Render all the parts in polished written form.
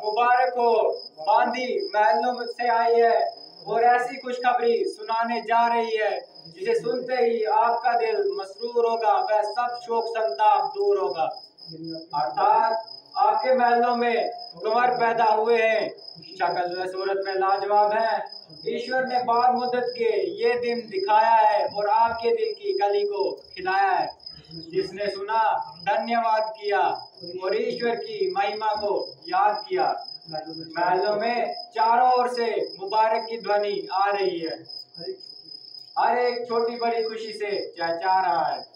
मुबारक हो, बांदी महलों से आई है और ऐसी खुशखबरी सुनाने जा रही है जिसे सुनते ही आपका दिल मसरूर होगा, वह सब शोक संताप दूर होगा। अर्थात आपके महलों में कुंवर पैदा हुए हैं, शक्ल व सूरत में लाजवाब है। ईश्वर ने बाद मुद्दत के ये दिन दिखाया है और आपके दिल की गली को खिलाया है। जिसने सुना धन्यवाद किया और ईश्वर की महिमा को याद किया। महलों में चारों ओर से मुबारक की ध्वनि आ रही है, हर एक छोटी बड़ी खुशी से चहचहा रहा है।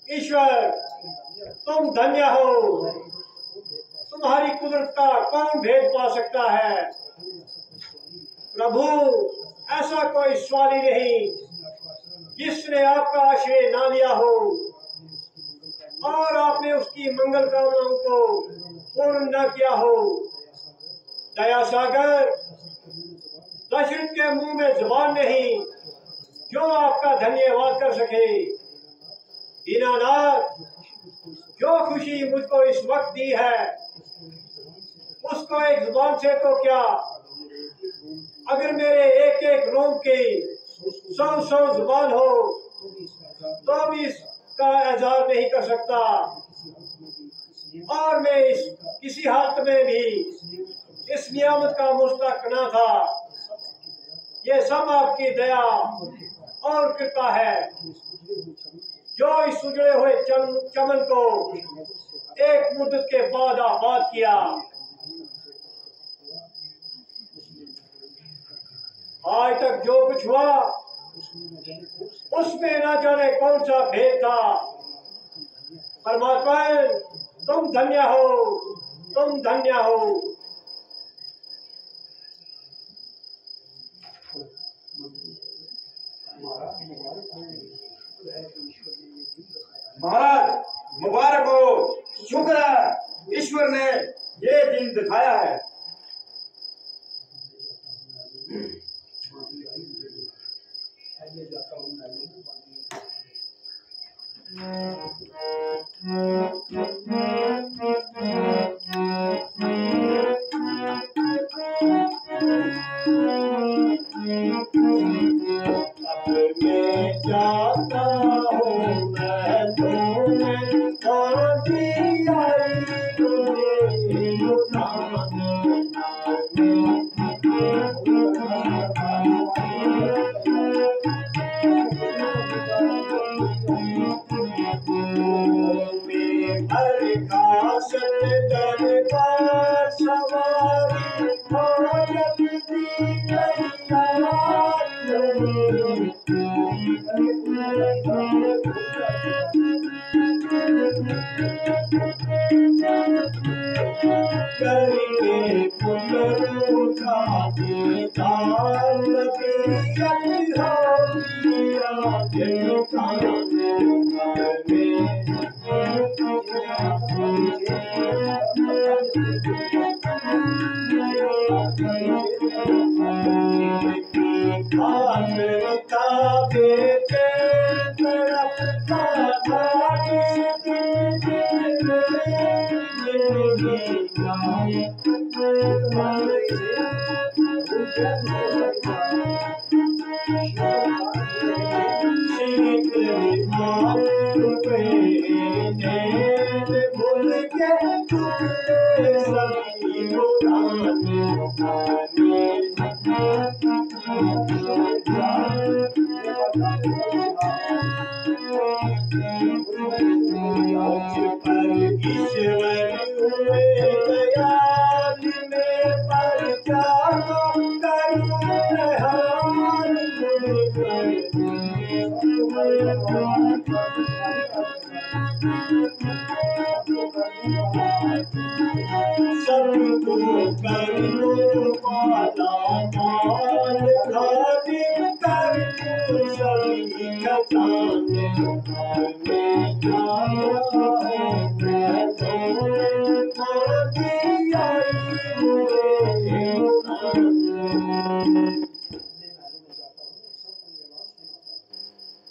ईश्वर तुम धन्य हो, तुम्हारी कुदरत का कौन भेद पा सकता है। प्रभु ऐसा कोई सवाली नहीं जिसने आपका आश्रय ना लिया हो और आपने उसकी मंगल कामनाओं को पूर्ण न किया हो। दया सागर दशरथ के मुंह में जुबान नहीं जो आपका धन्यवाद कर सके। दीनानाथ जो खुशी मुझको इस वक्त दी है उसको एक जुबान से तो क्या, अगर मेरे एक एक रोम की 100 जुबान हो तो भी इसका एजाज नहीं कर सकता। और मैं इस किसी हालत में भी इस नियामत का मुस्तहक न था। ये सब आपकी दया और कृपा है जो इस उजड़े हुए चमन को एक मुद्दत के बाद आबाद किया। आज तक जो कुछ हुआ उसमें ना जाने कौन सा भेद था। परमात्मा तुम धन्य हो, तुम धन्य हो। महाराज मुबारक हो, शुक्र है ईश्वर ने ये दिन दिखाया है।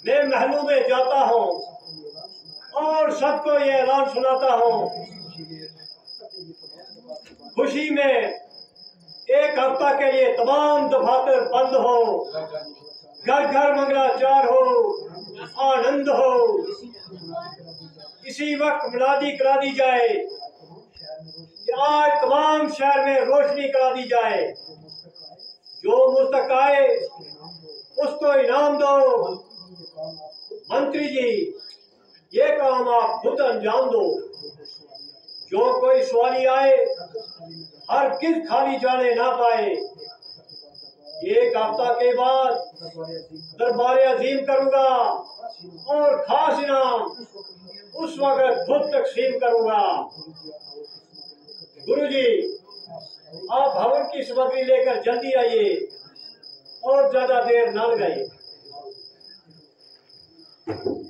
मैं महलों में जाता हूँ और सबको ये ऐलान सुनाता हूँ, खुशी में एक हफ्ता के लिए तमाम दफातर बंद हो, घर घर मंगलाचार हो, आनंद हो। इसी वक्त मुनादी करा दी जाए कि आज तमाम शहर में रोशनी करा दी जाए। जो मुस्तक आए उसको इनाम दो। मंत्री जी, ये काम आप खुद अंजाम दो। जो कोई सवाली आए हर किस खाली जाने ना पाए। एक हफ्ता के बाद दरबार अजीम करूंगा और खास इनाम उस वक्त खुद तकसीम करूंगा। गुरुजी, आप भवन की सामग्री लेकर जल्दी आइए और ज्यादा देर न लगाइए।